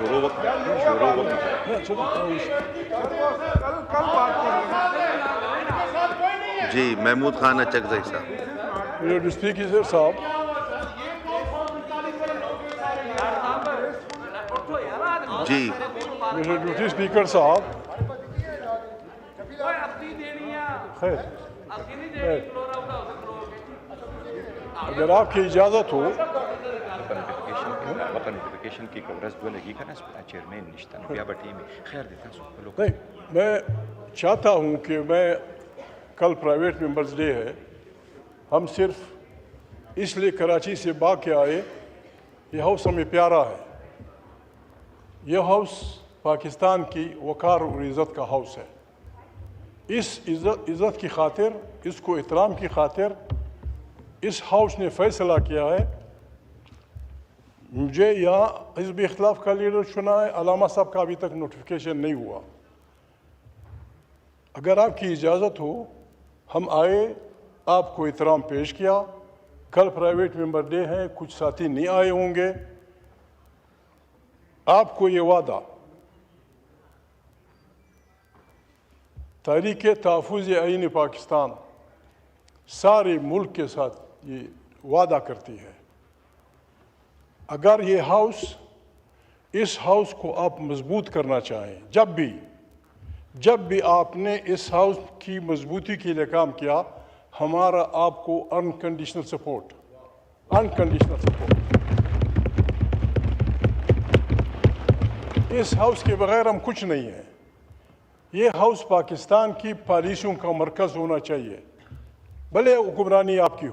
شروع وقت جی محمود خان اچکزئی صاحب. میرے ڈسپیکر صاحب جی میرے ڈیوٹی اسپیکر صاحب خیر اگر آپ کی اجازت ہو نہیں میں چاہتا ہوں کہ میں کل پرائیویٹ ممبرز ڈے ہے، ہم صرف اس لیے کراچی سے بھاگ کے آئے، یہ ہاؤس ہمیں پیارا ہے، یہ ہاؤس پاکستان کی وقار اور عزت کا ہاؤس ہے. اس عزت کی خاطر، اس کو احترام کی خاطر اس ہاؤس نے فیصلہ کیا ہے مجھے یہاں حزب اختلاف کا لیڈر چنا ہے. علامہ صاحب کا ابھی تک نوٹیفیکیشن نہیں ہوا. اگر آپ کی اجازت ہو ہم آئے، آپ کو احترام پیش کیا. کل پرائیویٹ ممبر ڈے ہے، کچھ ساتھی نہیں آئے ہوں گے. آپ کو یہ وعدہ تحریک تحفظ آئین پاکستان سارے ملک کے ساتھ یہ وعدہ کرتی ہے، اگر یہ ہاؤس، اس ہاؤس کو آپ مضبوط کرنا چاہیں، جب بھی آپ نے اس ہاؤس کی مضبوطی کے لیے کام کیا، ہمارا آپ کو انکنڈیشنل سپورٹ. اس ہاؤس کے بغیر ہم کچھ نہیں ہیں. یہ ہاؤس پاکستان کی پالیسیوں کا مرکز ہونا چاہیے. بھلے حکمرانی آپ کی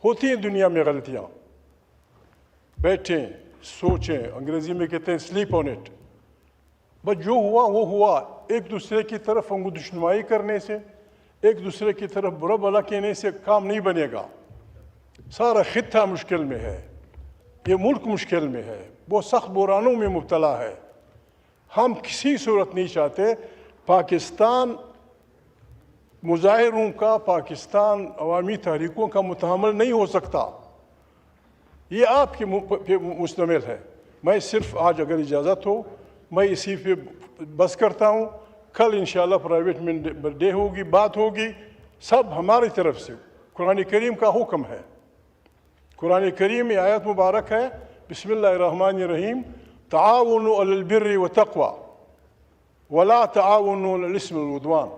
ہوتی ہیں دنیا میں غلطیاں، بیٹھیں سوچیں، انگریزی میں کہتے ہیں سلیپ آن اٹ. بس جو ہوا وہ ہوا. ایک دوسرے کی طرف انگشت نمائی کرنے سے، ایک دوسرے کی طرف برا بھلا کہنے سے کام نہیں بنے گا. سارا خطہ مشکل میں ہے، یہ ملک مشکل میں ہے، وہ سخت بحرانوں میں مبتلا ہے. ہم کسی صورت نہیں چاہتے پاکستان مظاہروں کا، پاکستان عوامی تحریکوں کا متحمل نہیں ہو سکتا. یہ آپ کے مشتمل ہے. میں صرف آج اگر اجازت ہو میں اسی پہ بس کرتا ہوں. کل انشاءاللہ پرائیویٹ ممبر ڈے ہوگی، بات ہوگی. سب ہماری طرف سے قرآن کریم کا حکم ہے. قرآن کریم میں آیت مبارک ہے، بسم اللہ الرحمن الرحیم، تعاونوا علی البر والتقوی ولا تعاونوا علی الاثم والعدوان.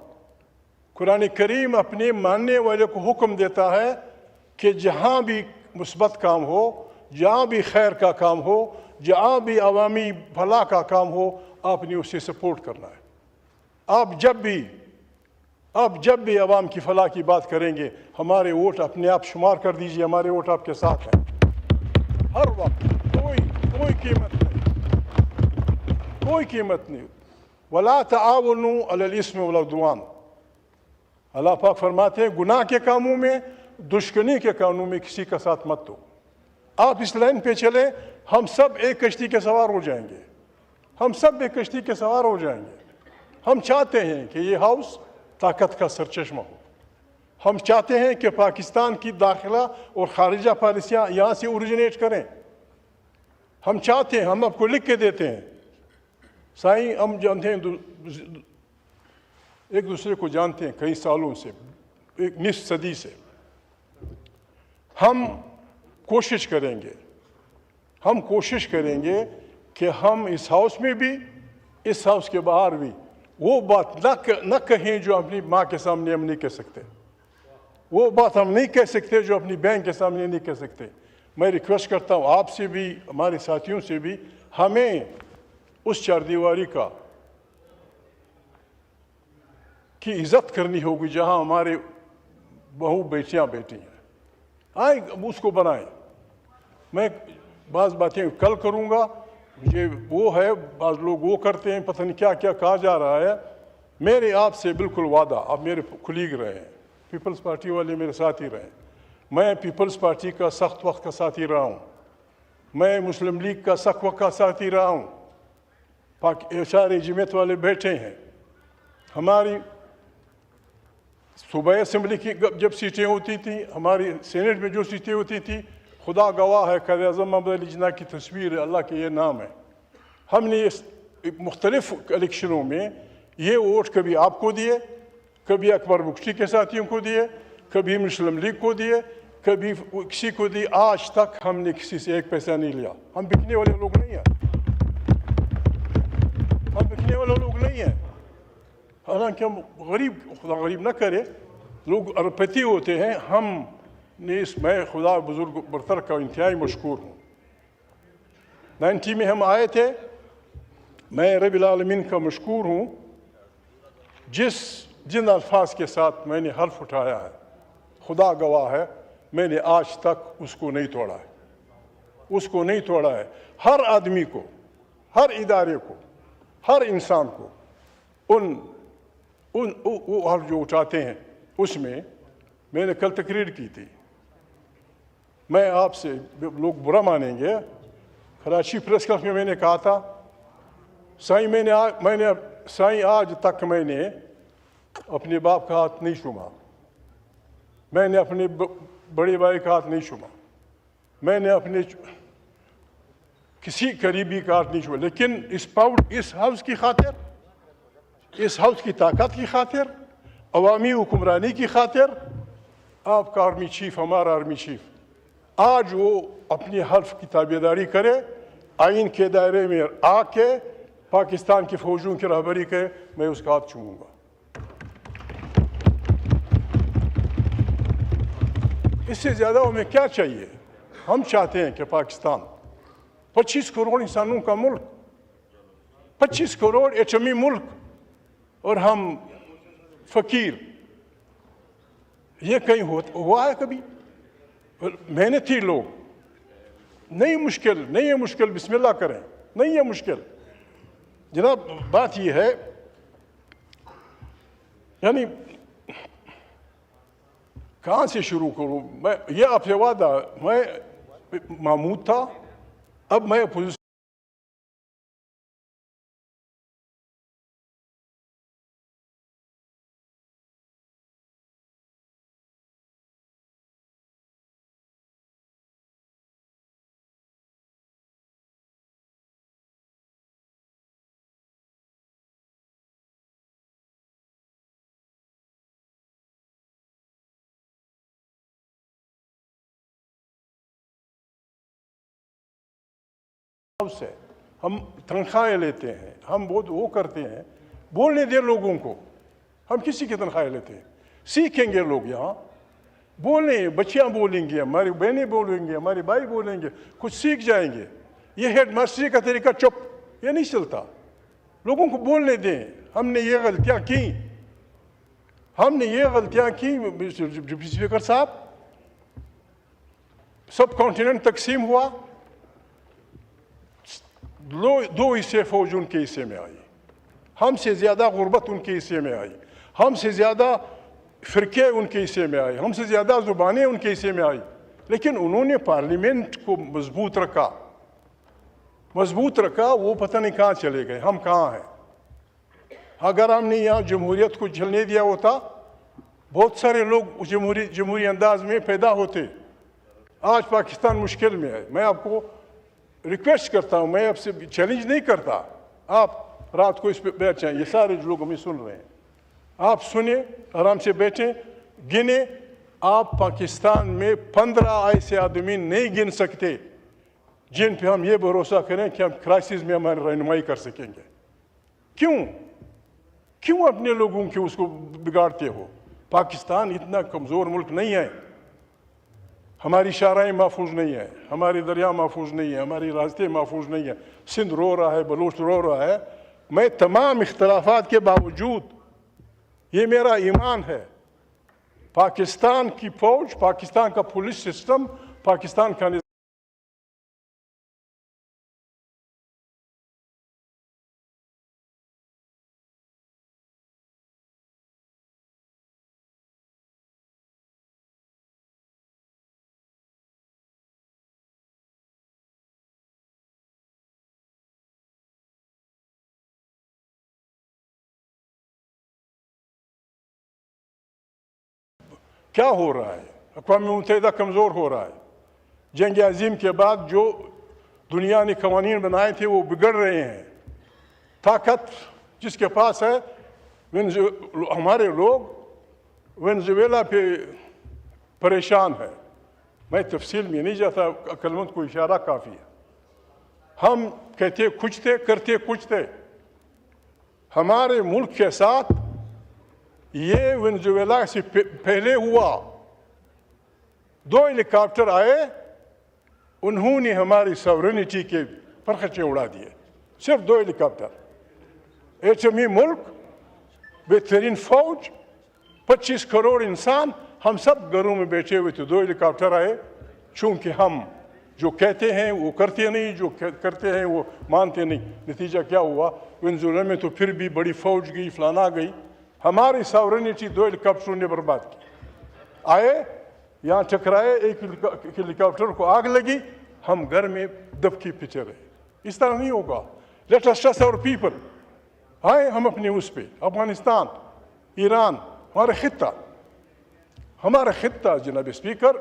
قرآن کریم اپنے ماننے والے کو حکم دیتا ہے کہ جہاں بھی مثبت کام ہو، جہاں بھی خیر کا کام ہو، جہاں بھی عوامی بھلا کا کام ہو، آپ نے اسے سپورٹ کرنا ہے. آپ جب بھی عوام کی فلاح کی بات کریں گے، ہمارے ووٹ اپنے آپ شمار کر دیجئے، ہمارے ووٹ آپ کے ساتھ ہیں ہر وقت. کوئی قیمت نہیں. ولا تعاونوا علی الاثم والعدوان. اللہ پاک فرماتے ہیں گناہ کے کاموں میں، دشمنی کے کاموں میں کسی کا ساتھ مت دو. آپ اس لائن پہ چلیں، ہم سب ایک کشتی کے سوار ہو جائیں گے. ہم چاہتے ہیں کہ یہ ہاؤس طاقت کا سرچشمہ ہو. ہم چاہتے ہیں کہ پاکستان کی داخلہ اور خارجہ پالیسیاں یہاں سے اوریجنیٹ کریں. ہم چاہتے ہیں، ہم آپ کو لکھ کے دیتے ہیں سائیں، ہم جانتے ہیں ایک دوسرے کو جانتے ہیں کئی سالوں سے، ایک نصف صدی سے. ہم کوشش کریں گے کہ ہم اس ہاؤس میں بھی، اس ہاؤس کے باہر بھی وہ بات نہ کہیں جو اپنی ماں کے سامنے ہم نہیں کہہ سکتے، وہ بات ہم نہیں کہہ سکتے جو اپنی بہن کے سامنے نہیں کہہ سکتے. میں ریکویسٹ کرتا ہوں آپ سے بھی، ہمارے ساتھیوں سے بھی، ہمیں اس چار دیواری کی عزت کرنی ہوگی جہاں ہمارے بہو بیٹیاں بیٹھی ہیں. آئیں اس کو بنائیں. میں بعض باتیں کل کروں گا، مجھے وہ ہے، بعض لوگ وہ کرتے ہیں، پتہ نہیں کیا کیا کہا جا رہا ہے. میرے آپ سے بالکل وعدہ، آپ میرے کلیگ رہے ہیں، پیپلز پارٹی والے میرے ساتھی رہے ہیں. میں پیپلز پارٹی کا سخت وقت کا ساتھی رہا ہوں، میں مسلم لیگ کا سخت وقت کا ساتھی رہا ہوں. سارے جمعیت والے بیٹھے ہیں. ہماری صوبائی اسمبلی کی جب سیٹیں ہوتی تھیں، ہماری سینٹ میں جو سیٹیں ہوتی تھیں، خدا گواہ ہے، قائد اعظم محمد علی جناح کی تصویر ہے، اللہ کے یہ نام ہے. ہم نے مختلف الیکشنوں میں یہ ووٹ کبھی آپ کو دیے، کبھی اکبر بگٹی کے ساتھیوں کو دیے، کبھی مسلم لیگ کو دیے، کبھی کسی کو دی. آج تک ہم نے کسی سے ایک پیسہ نہیں لیا. ہم بکنے والے لوگ نہیں ہیں، ہم بکنے والے لوگ نہیں ہیں. حالانکہ ہم غریب، خدا غریب نہ کرے، لوگ اربپتی ہوتے ہیں. ہم نے میں خدا بزرگ برتر کا انتہائی مشکور ہوں. 90 میں ہم آئے تھے. میں رب العالمین کا مشکور ہوں جن الفاظ کے ساتھ میں نے حلف اٹھایا ہے، خدا گواہ ہے، میں نے آج تک اس کو نہیں توڑا ہے، اس کو نہیں توڑا ہے. ہر آدمی کو، ہر ادارے کو، ہر انسان کو وہ حلف جو اٹھاتے ہیں اس میں نے کل تقریر کی تھی. میں آپ سے، لوگ برا مانیں گے، کراچی پریس کلب میں نے کہا تھا سائیں آج تک میں نے اپنے باپ کا ہاتھ نہیں چوما، میں نے اپنے بڑے بھائی کا ہاتھ نہیں چوما، میں نے اپنے کسی قریبی کا ہاتھ نہیں چوما. لیکن اس ہاؤس کی خاطر، اس ہاؤس کی طاقت کی خاطر، عوامی حکمرانی کی خاطر، آپ کا آرمی چیف، ہمارا آرمی چیف آج وہ اپنی حلف کی تابعداری کرے، آئین کے دائرے میں آ کے پاکستان کی فوجوں کی رہبری کرے، میں اس کا ہاتھ چوموں گا. اس سے زیادہ ہمیں کیا چاہیے؟ ہم چاہتے ہیں کہ پاکستان 25 کروڑ انسانوں کا ملک، 25 کروڑ ایٹمی ملک، اور ہم فقیر. یہ کہیں ہوا ہے کبھی؟ محنتی لوگ. نہیں ہے مشکل، بسم اللہ کریں، نہیں ہے مشکل. جناب بات یہ ہے، یعنی کہاں سے شروع کروں؟ میں یہ آپ سے وعدہ، میں محمود تھا، اب میں اپوزیشن سے ہم تنخواہیں لیتے ہیں، ہم بہت وہ کرتے ہیں. بولنے دیں لوگوں کو. ہم کسی کی تنخواہیں لیتے ہیں؟ سیکھیں گے لوگ یہاں، بولیں، بچیاں بولیں گی، ہماری بہنیں بولیں گے، ہمارے بھائی بولیں گے، کچھ سیکھ جائیں گے. یہ ہیڈ ماسٹری کا طریقہ چپ، یہ نہیں چلتا. لوگوں کو بولنے دیں. ہم نے یہ غلطیاں کی، ڈپٹی اسپیکر صاحب، سب کانٹیننٹ تقسیم ہوا، 2 حصے فوج ان کے حصے میں آئی، ہم سے زیادہ غربت ان کے حصے میں آئی، ہم سے زیادہ فرقے ان کے حصے میں آئے، ہم سے زیادہ زبانیں ان کے حصے میں آئی. لیکن انہوں نے پارلیمنٹ کو مضبوط رکھا. وہ پتہ نہیں کہاں چلے گئے، ہم کہاں ہیں. اگر ہم نے یہاں جمہوریت کو جلنے دیا ہوتا، بہت سارے لوگ جمہوری انداز میں پیدا ہوتے. آج پاکستان مشکل میں ہے. میں آپ کو ریکویسٹ کرتا ہوں، میں آپ سے چیلنج نہیں کرتا، آپ رات کو اس پہ بیٹھ جائیں. یہ سارے لوگ ہمیں سن رہے ہیں، آپ سنیں، آرام سے بیٹھیں، گنیں. آپ پاکستان میں 15 ایسے آدمی نہیں گن سکتے جن پہ ہم یہ بھروسہ کریں کہ ہم کرائسس میں ہماری رہنمائی کر سکیں گے. کیوں اپنے لوگوں کے اس کو بگاڑتے ہو؟ پاکستان اتنا کمزور ملک نہیں ہے. ہماری شاہراہیں محفوظ نہیں ہیں، ہماری دریا محفوظ نہیں ہیں، ہماری راستے محفوظ نہیں ہیں. سندھ رو رہا ہے، بلوچ رو رہا ہے. میں تمام اختلافات کے باوجود، یہ میرا ایمان ہے، پاکستان کی فوج، پاکستان کا پولیس سسٹم، پاکستان کا نظام کیا ہو رہا ہے؟ اقوام متحدہ کمزور ہو رہا ہے. جنگ عظیم کے بعد جو دنیا نے قوانین بنائے تھے وہ بگڑ رہے ہیں. طاقت جس کے پاس ہے، ہمارے لوگ وینزویلا پہ پریشان ہیں. میں تفصیل میں نہیں جاتا، عقلمند کو اشارہ کافی ہے. ہم کہتے کچھ تھے، کرتے کچھ تھے. ہمارے ملک کے ساتھ یہ وینزویلا سے پہلے ہوا. 2 ہیلی کاپٹر آئے، انہوں نے ہماری سورینٹی کے پرخچے اڑا دیے. صرف 2 ہیلی کاپٹر. ایٹمی ملک، بہترین فوج، 25 کروڑ انسان، ہم سب گھروں میں بیٹھے ہوئے تھے. 2 ہیلی کاپٹر آئے. چونکہ ہم جو کہتے ہیں وہ کرتے نہیں، جو کرتے ہیں وہ مانتے نہیں. نتیجہ کیا ہوا؟ وینزویلا میں تو پھر بھی بڑی فوج گئی، فلانا گئی. ہماری ساورینٹی 2 ہیلی کاپٹروں نے برباد کی. آئے یہاں ٹکرائے، ایک ہیلی کاپٹر کو آگ لگی، ہم گھر میں دبکی پیچھے رہے. اس طرح نہیں ہوگا. لیٹ اس ٹرسٹ اور پیپل. آئے ہم اپنے اس پہ، افغانستان، ایران، ہمارا خطہ جناب اسپیکر،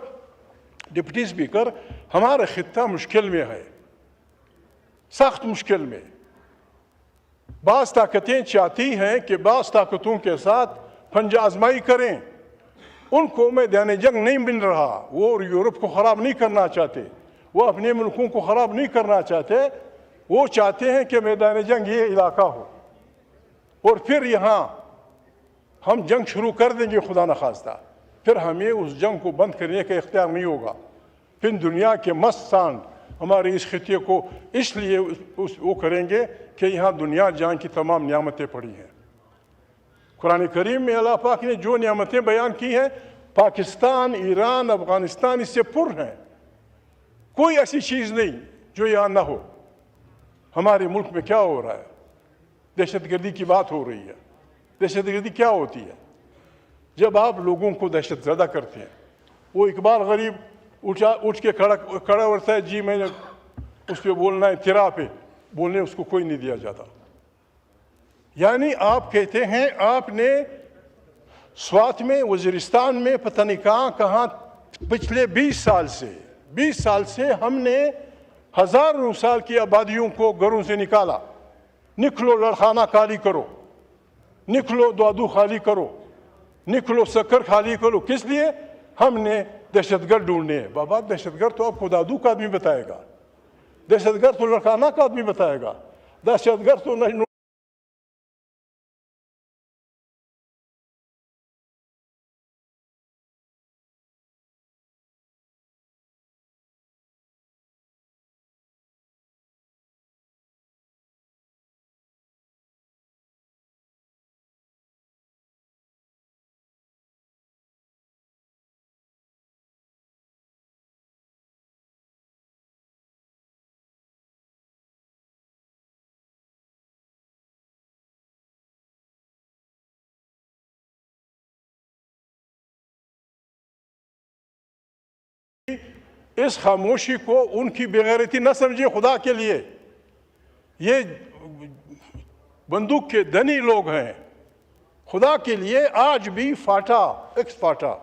ڈپٹی اسپیکر، ہمارا خطہ مشکل میں ہے، سخت مشکل میں. بعض طاقتیں چاہتی ہیں کہ بعض طاقتوں کے ساتھ پنجہ آزمائی کریں. ان کو میدان جنگ نہیں مل رہا. وہ یورپ کو خراب نہیں کرنا چاہتے، وہ اپنے ملکوں کو خراب نہیں کرنا چاہتے. وہ چاہتے ہیں کہ میدان جنگ یہ علاقہ ہو، اور پھر یہاں ہم جنگ شروع کر دیں گے خدا نخواستہ. پھر ہمیں اس جنگ کو بند کرنے کا اختیار نہیں ہوگا. پھر دنیا کے مست سانڈ ہمارے اس خطے کو اس لیے وہ کریں گے کہ یہاں دنیا جہاں کی تمام نعمتیں پڑی ہیں. قرآن کریم میں اللہ پاک نے جو نعمتیں بیان کی ہیں، پاکستان، ایران، افغانستان اس سے پر ہیں. کوئی ایسی چیز نہیں جو یہاں نہ ہو. ہمارے ملک میں کیا ہو رہا ہے؟ دہشت گردی کی بات ہو رہی ہے. دہشت گردی کیا ہوتی ہے؟ جب آپ لوگوں کو دہشت زدہ کرتے ہیں. وہ اقبال غریب اٹھ کے کھڑا ہوتا ہے، جی میں نے اس پہ بولنا ہے، تیرا پہ بولنے اس کو کوئی نہیں دیا جاتا. یعنی آپ کہتے ہیں آپ نے سوات میں، وزیرستان میں، پتہ نہیں کہاں پچھلے 20 سال سے ہم نے ہزاروں سال کی آبادیوں کو گھروں سے نکالا. نکلو لڑخانہ خالی کرو، نکلو دادو خالی کرو، نکلو سکر خالی کرو. کس لیے؟ ہم نے دہشت گرد ڈھونڈنے ہیں. بابا دہشت گرد تو آپ کو دادو کا آدمی بتائے گا، دہشت گرد تو لڑخانہ کا آدمی بتائے گا، دہشت گرد تو نہیں. اس خاموشی کو ان کی بےغیرتی نہ سمجھے خدا کے لیے. یہ بندوق کے دنی لوگ ہیں. خدا کے لیے آج بھی فاٹا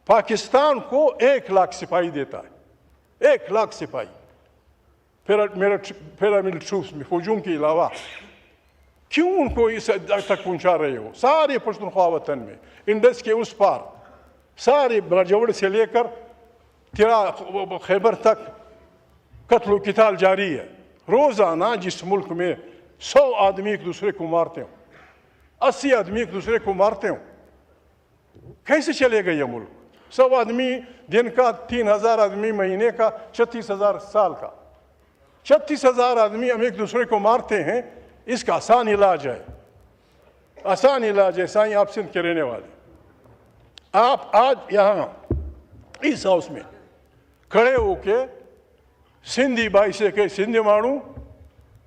پاکستان کو 1 لاکھ سپاہی دیتا ہے. 1 لاکھ سپاہی پیراملٹری ٹروپس میں، فوجوں کے علاوہ. کیوں ان کو اس حد تک پہنچا رہے ہو؟ سارے پختونخوا وطن میں، انڈس کے اس پار، سارے براجوڑ سے لے کر خیبر تک قتل و قتال جاری ہے. روزانہ جس ملک میں 100 آدمی ایک دوسرے کو مارتے ہوں، 80 آدمی ایک دوسرے کو مارتے ہوں، کیسے چلے گا یہ ملک؟ 100 آدمی دن کا، 3000 آدمی مہینے کا، 36,000 سال کا. 36,000 آدمی ہم ایک دوسرے کو مارتے ہیں. اس کا آسان علاج ہے، آسان علاج ہے. سائیں آپ سندھ کے رہنے والے، آپ آج یہاں اس ہاؤس میں کھڑے ہو کے سندھی بھائی سے کہ سندھی مانو،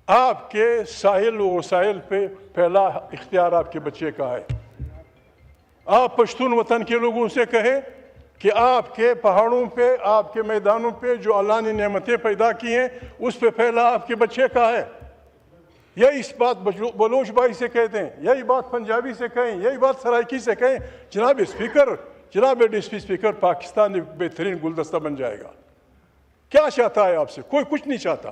آپ کے ساحل و وسائل پہ پہلا اختیار آپ کے بچے کا ہے. آپ پشتون وطن کے لوگوں سے کہیں کہ آپ کے پہاڑوں پہ، آپ کے میدانوں پہ جو اللہ نے نعمتیں پیدا کی ہیں، اس پہ پہلا آپ کے بچے کا ہے. یہی اس بات بلوچ بھائی سے کہتے ہیں، یہی بات پنجابی سے کہیں، یہی بات سرائکی سے کہیں. جناب اسپیکر، جناب ڈپٹی اسپیکر، پاکستان ایک بہترین گلدستہ بن جائے گا. کیا چاہتا ہے آپ سے؟ کوئی کچھ نہیں چاہتا.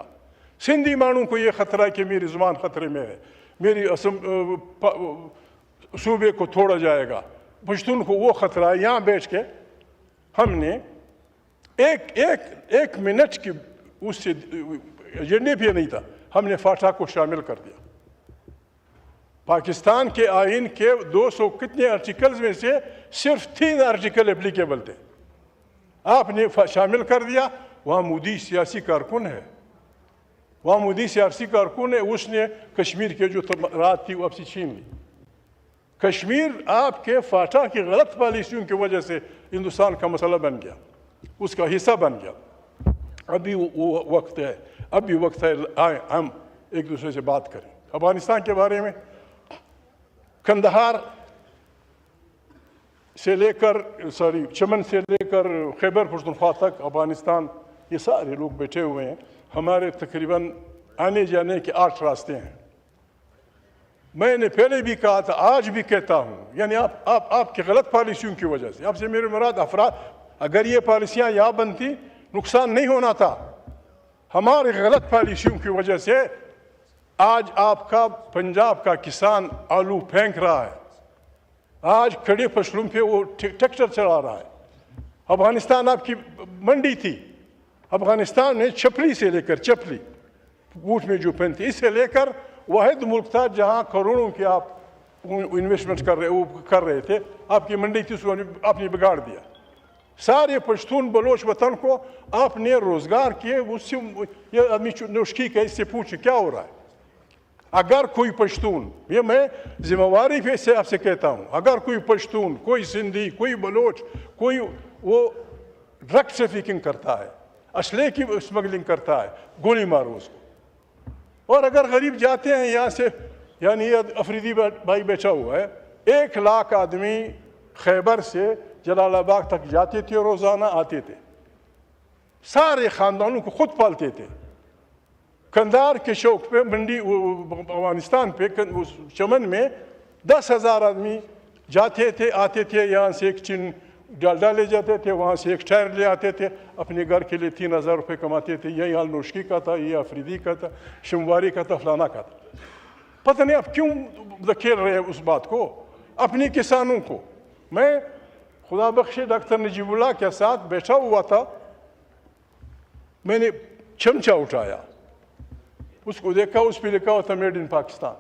سندھی مانوں کو یہ خطرہ ہے کہ میری زبان خطرے میں ہے، میری صوبے کو توڑا جائے گا، پشتون کو وہ خطرہ ہے۔ یہاں بیٹھ کے ہم نے ایک منٹ کی اس سے ایجنڈے بھی نہیں تھا، ہم نے فاٹا کو شامل کر دیا۔ پاکستان کے آئین کے 200 کتنے آرٹیکلز میں سے صرف 3 آرٹیکل اپلیکیبل تھے، آپ نے شامل کر دیا۔ وہاں مودی سیاسی کارکن ہے، وہاں مودی سیاسی کارکن ہے، اس نے کشمیر کے جو رات تھی وہ اب سے چھین لی۔ کشمیر آپ کے فاٹا کی غلط پالیسیوں کی وجہ سے ہندوستان کا مسئلہ بن گیا، اس کا حصہ بن گیا۔ ابھی وہ وقت ہے، اب بھی وقت ہے آئیں ہم ایک دوسرے سے بات کریں افغانستان کے بارے میں۔ کندہار سے لے کر چمن سے لے کر خیبر پختونخوا تک افغانستان، یہ سارے لوگ بیٹھے ہوئے ہیں، ہمارے تقریباً آنے جانے کے 8 راستے ہیں۔ میں نے پہلے بھی کہا تھا، آج بھی کہتا ہوں، یعنی آپ کی غلط پالیسیوں کی وجہ سے، آپ سے میرے مراد افراد، اگر یہ پالیسیاں یہاں بنتی نقصان نہیں ہونا تھا، ہماری غلط پالیسیوں کی وجہ سے آج آپ کا پنجاب کا کسان آلو پھینک رہا ہے، آج کھڑے فصلوں پہ وہ ٹریکٹر چلا رہا ہے۔ افغانستان آپ کی منڈی تھی، افغانستان میں چپلی سے لے کر چپلی بوٹ میں جو پہنتی، اس سے لے کر واحد ملک تھا جہاں کروڑوں کی آپ انویسٹمنٹ کر رہے تھے، آپ کی منڈی تھی، اس کو آپ نے بگاڑ دیا۔ سارے پشتون بلوچ وطن کو آپ نے روزگار کیے، اس سے یہ آدمی نوشکی کا اس سے پوچھے کیا ہو رہا ہے۔ اگر کوئی پشتون، یہ میں ذمہ واری پہ سے آپ سے کہتا ہوں، اگر کوئی پشتون، کوئی سندھی، کوئی بلوچ، کوئی وہ ڈرگ ٹریفکنگ کرتا ہے، اسلحے کی اسمگلنگ کرتا ہے، گولی مارو اس کو۔ اور اگر غریب جاتے ہیں یہاں سے، یعنی یہ افریدی بھائی بیٹھا ہوا ہے، 1 لاکھ آدمی خیبر سے جلال آباد تک جاتے تھے، روزانہ آتے تھے، سارے خاندانوں کو خود پالتے تھے۔ کندھار کے چوک پہ منڈی افغانستان پہ چمن میں 10,000 آدمی جاتے تھے، آتے تھے، یہاں سے ایک چین ڈالڈا لے جاتے تھے، وہاں سے ایک ٹائر لے آتے تھے، اپنے گھر کے لیے 3,000 روپے کماتے تھے۔ یہ حال نوشکی کا تھا، یہ افریدی کا تھا، شمواری کا تھا، فلانا کا تھا۔ پتہ نہیں اب کیوں دھکیل رہے اس بات کو، اپنی کسانوں کو۔ میں خدا بخش ڈاکٹر نجیب اللہ کے ساتھ بیٹھا ہوا تھا، میں نے چمچہ اٹھایا، اس کو دیکھا، اس پہ لکھا ہوا تھا میڈ ان پاکستان۔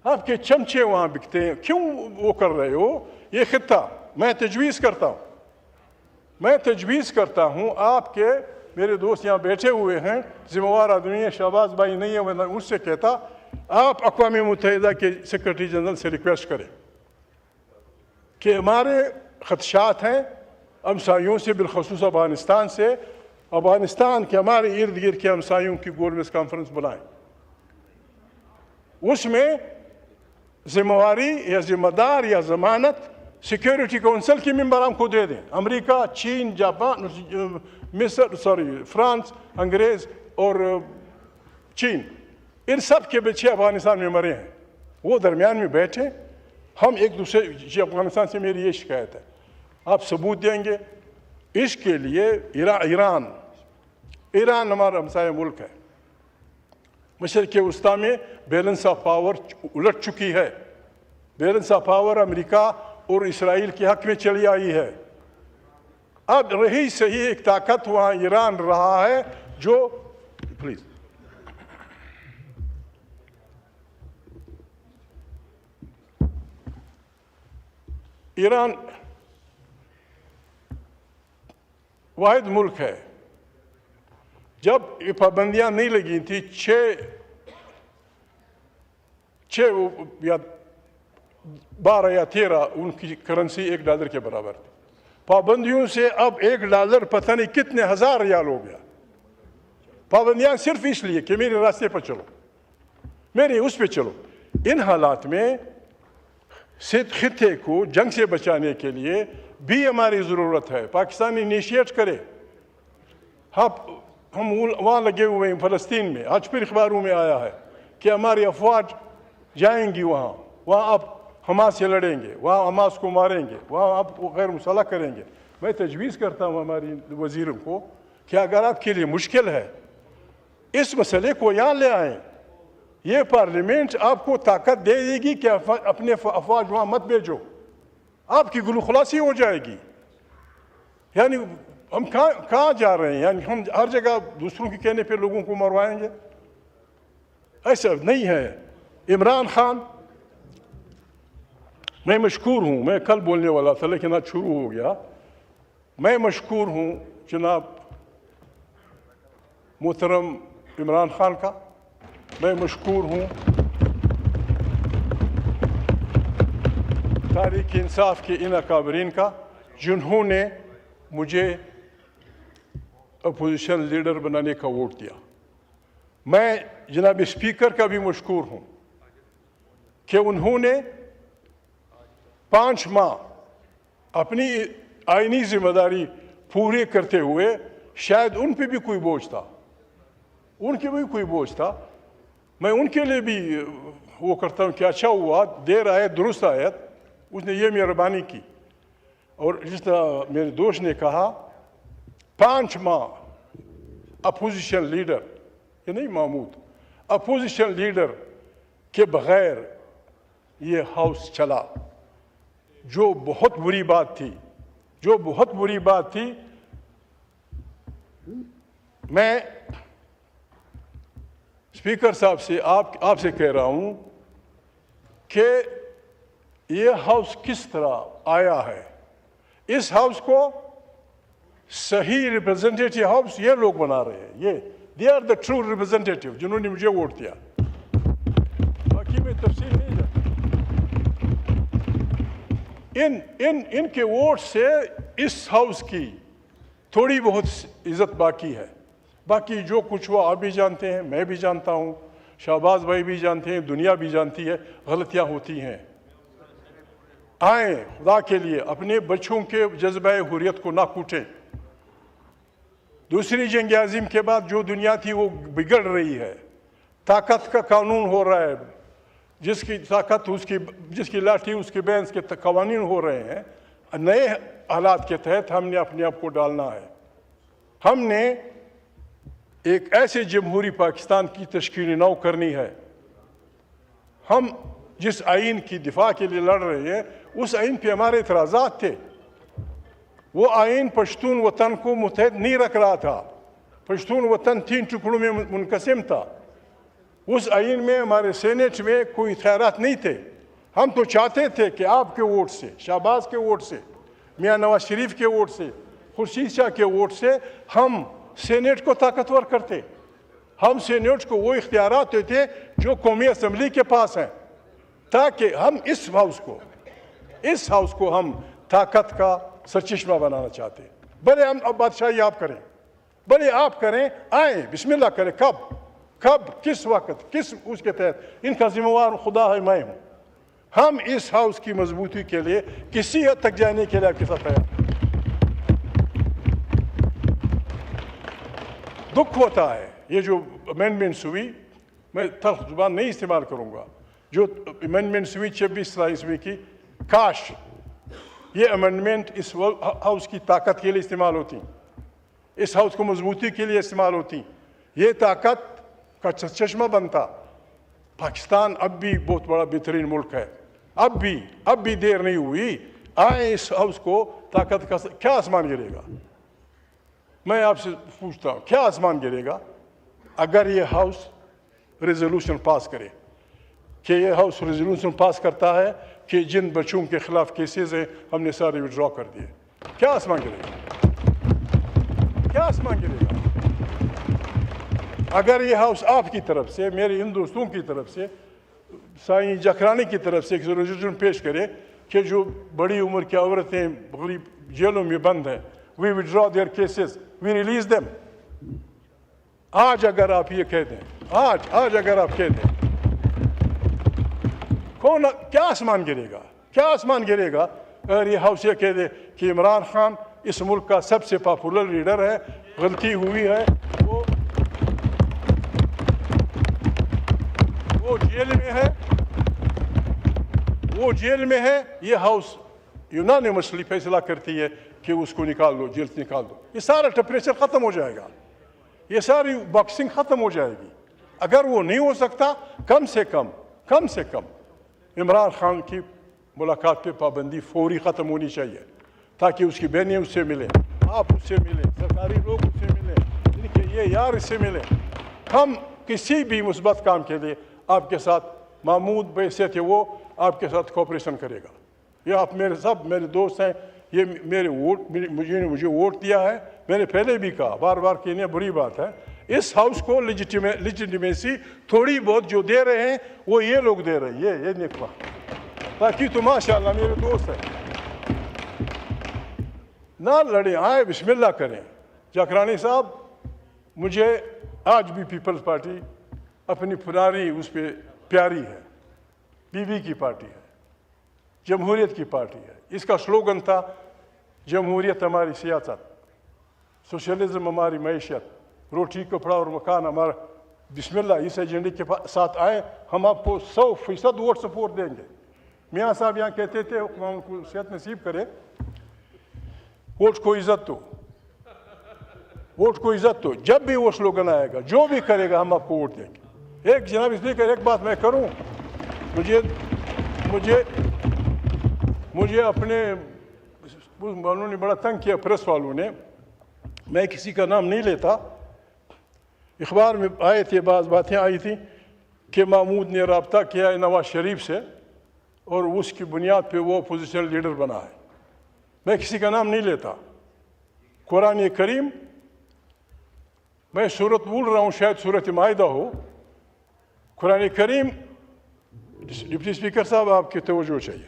آپ کے چمچے وہاں بکتے ہیں، کیوں وہ کر رہے ہو؟ یہ خطہ میں تجویز کرتا ہوں، آپ کے میرے دوست یہاں بیٹھے ہوئے ہیں، ذمہ وار آدمی ہے، شہباز بھائی نہیں ہے، میں اس سے کہتا آپ اقوام متحدہ کے سیکرٹری جنرل سے ریکویسٹ کریں کہ ہمارے خدشات ہیں ہمسایوں سے، بالخصوص افغانستان سے، افغانستان کے ہمارے ارد گرد کے ہمسایوں کی گورننس کانفرنس بلائیں، اس میں ذمہ واری یا ذمہ دار یا ضمانت سیکیورٹی کونسل کے ممبران کو دے دیں۔ امریکہ، چین، جاپان، فرانس، انگریز اور چین، ان سب کے بچے افغانستان میں مرے ہیں، وہ درمیان میں بیٹھے، ہم ایک دوسرے، افغانستان سے میری یہ شکایت ہے، آپ ثبوت دیں گے؟ اس کے لیے ایران ہمارا ہمسایہ ملک ہے، مشرق وسطیٰ میں بیلنس آف پاور الٹ چکی ہے، بیلنس آف پاور امریکہ اور اسرائیل کے حق میں چلی آئی ہے۔ اب رہی صحیح ایک طاقت وہاں ایران رہا ہے، جو پلیز ایران واحد ملک ہے، جب یہ پابندیاں نہیں لگی تھی، 12 یا 13 ان کی کرنسی $1 کے برابر تھی۔ پابندیوں سے اب $1 پتہ نہیں کتنے ہزار ریال ہو گیا۔ پابندیاں صرف اس لیے کہ میرے راستے پر چلو، میرے اس پہ چلو۔ ان حالات میں خطے کو جنگ سے بچانے کے لیے بھی ہماری ضرورت ہے، پاکستان انیشیٹ کرے۔ ہم وہاں لگے ہوئے ہیں فلسطین میں، آج پھر اخباروں میں آیا ہے کہ ہماری افواج جائیں گی وہاں آپ حماس سے لڑیں گے، وہاں حماس کو ماریں گے، وہاں آپ کو غیر مسلح کریں گے۔ میں تجویز کرتا ہوں ہماری وزیروں کو کہ اگر آپ کے لیے مشکل ہے اس مسئلے کو یہاں لے آئیں. یہ پارلیمنٹ آپ کو طاقت دے دے گی کہ اپنے افواج وہاں مت بھیجو, آپ کی گلو خلاصی ہو جائے گی. یعنی ہم کہاں جا رہے ہیں؟ یعنی ہم ہر جگہ دوسروں کے کہنے پہ لوگوں کو مروائیں گے؟ ایسا نہیں ہے. عمران خان, میں مشکور ہوں, میں کل بولنے والا تھا لیکن آج شروع ہو گیا. میں مشکور ہوں جناب محترم عمران خان کا, میں مشکور ہوں تحریک انصاف کے ان اکابرین کا جنہوں نے مجھے اپوزیشن لیڈر بنانے کا ووٹ دیا. میں جناب اسپیکر کا بھی مشکور ہوں کہ انہوں نے 5 ماہ اپنی آئینی ذمہ داری پوری کرتے ہوئے, شاید ان پہ بھی کوئی بوجھ تھا, ان کے بھی کوئی بوجھ تھا, میں ان کے لیے بھی وہ کرتا ہوں کہ اچھا ہوا دیر آئے درست آیت, اس نے یہ مہربانی کی. اور جس طرح میرے دوست نے کہا 5 ماہ اپوزیشن لیڈر, یہ نہیں محمود, اپوزیشن لیڈر کے بغیر یہ ہاؤس چلا, جو بہت بری بات تھی, جو بہت بری بات تھی. میں اسپیکر صاحب سے آپ سے کہہ رہا ہوں کہ یہ ہاؤس کس طرح آیا ہے. اس ہاؤس کو صحیح ریپرزنٹیٹیو ہاؤس یہ لوگ بنا رہے ہیں, یہ they are the true representative جنہوں نے مجھے ووٹ دیا. باقی میں تفصیل نہیں جانتا. ان کے ووٹ سے اس ہاؤس کی تھوڑی بہت عزت باقی ہے. باقی جو کچھ ہوا آپ بھی جانتے ہیں, میں بھی جانتا ہوں, شہباز بھائی بھی جانتے ہیں, دنیا بھی جانتی ہے, غلطیاں ہوتی ہیں. آئیں خدا کے لیے اپنے بچوں کے جذبہ حریت کو نہ کوٹیں. دوسری جنگ عظیم کے بعد جو دنیا تھی وہ بگڑ رہی ہے. طاقت کا قانون ہو رہا ہے, جس کی طاقت جس کی لاٹھی اس کے بینس کے قوانین ہو رہے ہیں. نئے حالات کے تحت ہم نے اپنے آپ کو ڈالنا ہے. ہم نے ایک ایسے جمہوری پاکستان کی تشکیل نو کرنی ہے. ہم جس آئین کی دفاع کے لیے لڑ رہے ہیں اس آئین پہ ہمارے اعتراضات تھے. وہ آئین پشتون وطن کو متحد نہیں رکھ رہا تھا. پشتون وطن 3 ٹکڑوں میں منقسم تھا. اس آئین میں ہمارے سینیٹ میں کوئی خیرات نہیں تھے. ہم تو چاہتے تھے کہ آپ کے ووٹ سے, شہباز کے ووٹ سے, میاں نواز شریف کے ووٹ سے, خورشید شاہ کے ووٹ سے ہم سینیٹ کو طاقتور کرتے. ہم سینیٹ کو وہ اختیارات دیتے جو قومی اسمبلی کے پاس ہیں, تاکہ ہم اس ہاؤس کو ہم طاقت کا سرچشمہ بنانا چاہتے. بھلے ہم اب بادشاہی آپ کریں, بھلے آپ کریں, آئیں بسم اللہ کریں. کب کس وقت کس اس کے تحت ان کا ذمہ وار خدا ہے, میں ہوں. ہم اس ہاؤس کی مضبوطی کے لیے کسی حد تک جانے کے لیے آپ کے ساتھ تیار. دکھ ہوتا ہے یہ جو امینڈمنٹس ہوئی, میں تلخ زبان نہیں استعمال کروں گا, جو امینڈمنٹس ہوئی 26-27 کی, کاش یہ امینڈمنٹ اس ہاؤس کی طاقت کے لیے استعمال ہوتی, اس ہاؤس کو مضبوطی کے لیے استعمال ہوتی. یہ طاقت کا چشمہ بنتا. پاکستان اب بھی بہت بڑا بہترین ملک ہے. اب بھی دیر نہیں ہوئی. آئیں اس ہاؤس کو طاقت کا. کیا آسمان گرے گا؟ میں آپ سے پوچھتا ہوں, کیا آسمان گرے گا اگر یہ ہاؤس ریزولوشن پاس کرے؟ کہ یہ ہاؤس ریزولوشن پاس کرتا ہے کہ جن بچوں کے خلاف کیسز ہیں ہم نے سارے وڈرا کر دیے. کیا آسمان گرے گا؟ کیا آسمان گرے گا؟ اگر یہ ہاؤس آپ کی طرف سے, میرے ان دوستوں کی طرف سے, سائیں جکرانی کی طرف سے ایک ریزولوشن پیش کرے کہ جو بڑی عمر کی عورتیں غریب جیلوں میں بند ہیں, we withdraw their cases, we release them. آج اگر آپ یہ کہہ دیں, آج اگر آپ کہہ دیں, کیا آسمان گرے گا؟ کیا آسمان گرے گا اگر یہ ہاؤس یہ کہہ دے کہ عمران خان اس ملک کا سب سے پاپولر لیڈر ہے, غلطی ہوئی ہے, وہ جیل میں ہے, یہ ہاؤس یونانیمسلی فیصلہ کرتی ہے کہ اس کو نکال دو, جیل سے نکال دو. یہ سارا ٹمپریچر ختم ہو جائے گا. یہ ساری باکسنگ ختم ہو جائے گی. اگر وہ نہیں ہو سکتا کم سے کم عمران خان کی ملاقات پہ پابندی فوری ختم ہونی چاہیے تاکہ اس کی بہنیں اس سے ملیں, آپ اس سے ملیں, سرکاری لوگ اس سے ملیں, ان کے یہ یار اس سے ملیں. ہم کسی بھی مثبت کام کے لیے آپ کے ساتھ محمود بحیثیت ہے وہ آپ کے ساتھ کوپریشن کرے گا. یہ آپ میرے دوست ہیں, یہ مجھے ووٹ دیا ہے. میں نے پہلے بھی کہا, بار بار کہنے بری بات ہے, اس ہاؤس کو لیجیٹیمیسی تھوڑی بہت جو دے رہے ہیں وہ یہ لوگ دے رہے ہیں, یہ نکما. باقی تو ماشاء اللہ میرے دوست ہیں, نہ لڑیں, آئے بسم اللہ کریں. جاکرانی صاحب, مجھے آج بھی پیپلز پارٹی اپنی پرانی اس پہ پیاری ہے. بی بی کی پارٹی ہے, جمہوریت کی پارٹی ہے. اس کا سلوگن تھا جمہوریت ہماری سیاست, سوشلزم ہماری معیشت, روٹی کپڑا اور مکان ہمارا. بسم اللہ, اس ایجنڈے کے ساتھ آئیں, ہم آپ کو 100% ووٹ سپورٹ دیں گے. میاں صاحب یہاں کہتے تھے, ان کو صحت نصیب کرے, ووٹ کو عزت دو, ووٹ کو عزت دو. جب بھی وہ سلوگن آئے گا, جو بھی کرے گا, ہم آپ کو ووٹ دیں گے. ایک جناب اسپیکر, ایک بات میں کروں, مجھے اپنے والوں نے بڑا تنگ کیا, پریس والوں نے. میں کسی کا نام نہیں لیتا, اخبار میں آئے تھے, بعض باتیں آئی تھیں کہ محمود نے رابطہ کیا ہے نواز شریف سے اور اس کی بنیاد پہ وہ اپوزیشن لیڈر بنا ہے. میں کسی کا نام نہیں لیتا. قرآن کریم, میں صورت بول رہا ہوں, شاید صورت مائدہ ہو. قرآن کریم, ڈپٹی اسپیکر صاحب آپ کی توجہ چاہیے.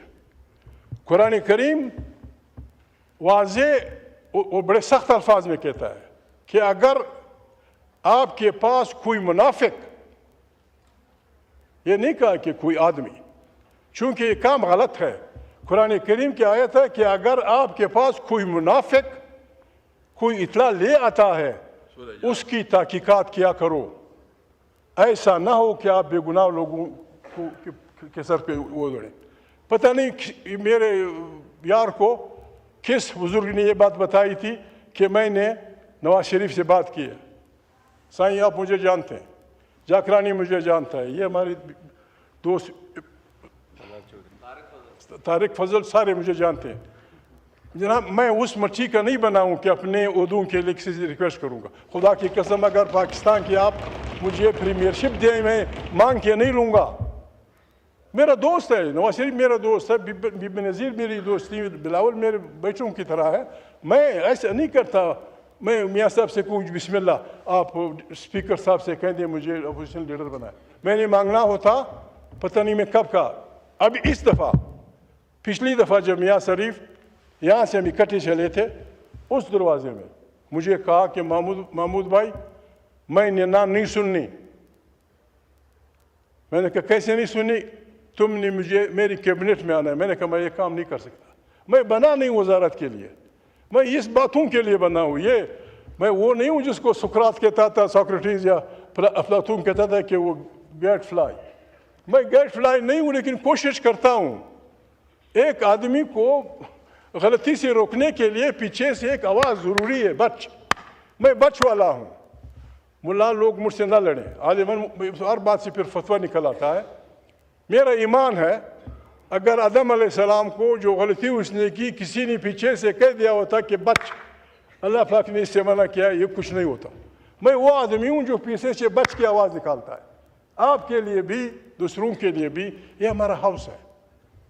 قرآن کریم واضح اور بڑے سخت الفاظ میں کہتا ہے کہ اگر آپ کے پاس کوئی منافق, یہ نہیں کہا کہ کوئی آدمی, چونکہ یہ کام غلط ہے. قرآن کریم کی آیت ہے کہ اگر آپ کے پاس کوئی منافق کوئی اطلاع لے آتا ہے, اس کی تحقیقات کیا کرو. ایسا نہ ہو کہ آپ بے گناہ لوگوں کے سر پہ وہ دوڑیں. پتہ نہیں میرے یار کو کس بزرگ نے یہ بات بتائی تھی کہ میں نے نواز شریف سے بات کی ہے. سائیں آپ مجھے جانتے ہیں, جاکرانی مجھے جانتا ہے, یہ ہمارے دوست طارق فضل سارے مجھے جانتے ہیں. جناب, میں اس مٹھی کا نہیں بناؤں کہ اپنے عہدوں کے لیے کسی سے ریکویسٹ کروں گا. خدا کی قسم, اگر پاکستان کی آپ مجھے پریمیئرشپ دیں, میں مانگ کے نہیں لوں گا. میرا دوست ہے نواز شریف, میرا دوست ہے, بی بی نظیر میری دوستی, بلاول میرے بچوں کی طرح ہے. میں ایسا نہیں کرتا. میں میاں صاحب سے کہوں بسم اللہ, آپ اسپیکر صاحب سے کہہ دیں مجھے اپوزیشن لیڈر بنائے. میں نے مانگنا ہوتا, پتہ نہیں میں کب کا. اب اس دفعہ, پچھلی دفعہ جب میاں شریف یہاں سے ہم اکٹھے چلے تھے, اس دروازے میں مجھے کہا کہ محمود بھائی, میں نے نہ نہیں سننی. میں نے کہا کیسے نہیں سنی, تم نے مجھے میری کیبنٹ میں آنا ہے. میں نے کہا میں یہ کام نہیں کر سکتا. میں بنا نہیں وزارت کے لیے, میں اس باتوں کے لیے بنا ہوں. یہ میں وہ نہیں ہوں جس کو سقراط کہتا تھا, سوکریٹیز یا افلاطون کہتا تھا کہ وہ گیٹ فلائی. میں گیٹ فلائی نہیں ہوں, لیکن کوشش کرتا ہوں. ایک آدمی کو غلطی سے روکنے کے لیے پیچھے سے ایک آواز ضروری ہے, بچ. میں بچ والا ہوں. ملا لوگ مجھ سے نہ لڑیں, عالماً ہر بات سے پھر فتویٰ نکل آتا ہے. میرا ایمان ہے اگر آدم علیہ السلام کو جو غلطی اس نے کی کسی نے پیچھے سے کہہ دیا ہوتا کہ بچ, اللہ پاک نے اس سے منع کیا, یہ کچھ نہیں ہوتا. میں وہ آدمی ہوں جو پیچھے سے بچ کی آواز نکالتا ہے. آپ کے لیے بھی, دوسروں کے لیے بھی. یہ ہمارا ہاؤس ہے,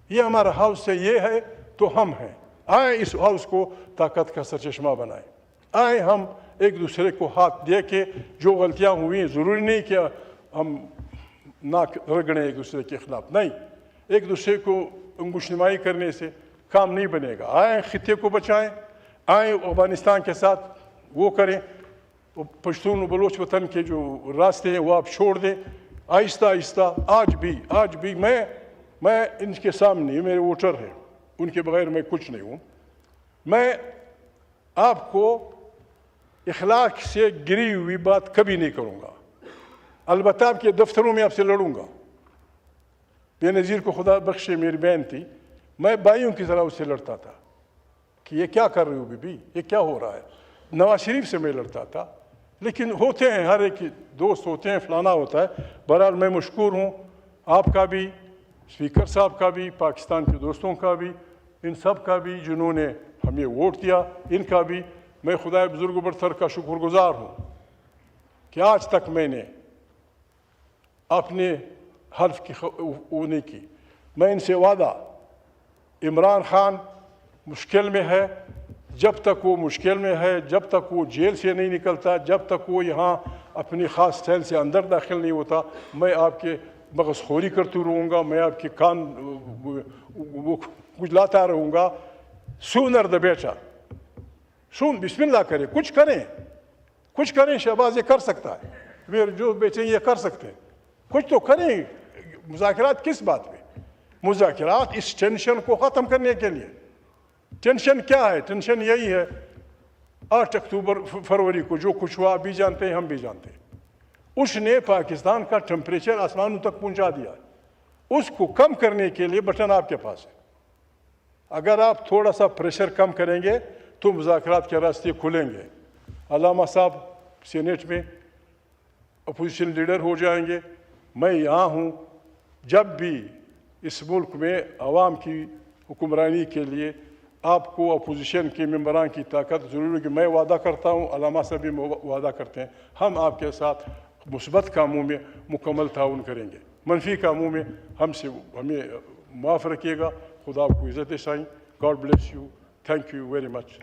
یہ ہمارا ہاؤس ہے, یہ ہے تو ہم ہیں. آئیں اس ہاؤس کو طاقت کا سرچشمہ بنائیں. آئیں ہم ایک دوسرے کو ہاتھ دے کے, جو غلطیاں ہوئی, ضروری نہیں کہ ہم ناک رگڑیں ایک دوسرے کے خلاف, نہیں. ایک دوسرے کو انگشتمائی کرنے سے کام نہیں بنے گا. آئیں خطے کو بچائیں, آئیں افغانستان کے ساتھ وہ کریں, پشتون و بلوچ وطن کے جو راستے ہیں وہ آپ چھوڑ دیں آہستہ آہستہ. آج بھی میں ان کے سامنے, میرے ووٹر ہیں, ان کے بغیر میں کچھ نہیں ہوں. میں آپ کو اخلاق سے گری ہوئی بات کبھی نہیں کروں گا. البتہ آپ کے دفتروں میں آپ سے لڑوں گا. بے نظیر کو خدا بخشے, میری بہن تھی, میں بھائیوں کی طرح اس سے لڑتا تھا کہ یہ کیا کر رہی ہو بی بی, یہ کیا ہو رہا ہے. نواز شریف سے میں لڑتا تھا, لیکن ہوتے ہیں، ہر ایک دوست ہوتے ہیں، فلانا ہوتا ہے. بہرحال میں مشکور ہوں آپ کا بھی، اسپیکر صاحب کا بھی، پاکستان کے دوستوں کا بھی، ان سب کا بھی جنہوں نے ہمیں ووٹ دیا، ان کا بھی میں خدائے بزرگ و برتر کا شکر گزار ہوں کہ آج تک میں نے اپنے حلف کی وہ نہیں کی. میں ان سے وعدہ، عمران خان مشکل میں ہے، جب تک وہ مشکل میں ہے، جب تک وہ جیل سے نہیں نکلتا، جب تک وہ یہاں اپنی خاص سیل سے اندر داخل نہیں ہوتا، میں آپ کے مغز خوری کرتے رہوں گا، میں آپ کے کان وہ کھجلاتا رہوں گا. سونر دا بیٹا بسم اللہ کریں، کچھ کریں. شہباز یہ کر سکتا ہے، میرے جو بیٹے یہ کر سکتے ہیں، کچھ تو کریں. مذاکرات کس بات پہ؟ مذاکرات اس ٹینشن کو ختم کرنے کے لیے. ٹینشن کیا ہے؟ ٹینشن یہی ہے 8 اکتوبر فروری کو جو کچھ ہوا بھی جانتے ہیں، ہم بھی جانتے ہیں. اس نے پاکستان کا ٹمپریچر آسمانوں تک پہنچا دیا. اس کو کم کرنے کے لیے بٹن آپ کے پاس ہے. اگر آپ تھوڑا سا پریشر کم کریں گے تو مذاکرات کے راستے کھلیں گے. علامہ صاحب سینیٹ میں اپوزیشن لیڈر ہو جائیں گے. میں یہاں ہوں جب بھی اس ملک میں عوام کی حکمرانی کے لیے آپ کو اپوزیشن کے ممبران کی طاقت ضرور ہے. کہ میں وعدہ کرتا ہوں، علامہ صاحب بھی وعدہ کرتے ہیں، ہم آپ کے ساتھ مثبت کاموں میں مکمل تعاون کریں گے. منفی کاموں میں ہمیں معاف رکھیے گا. خدا آپ کو عزت سائیں. God bless you. Thank you very much.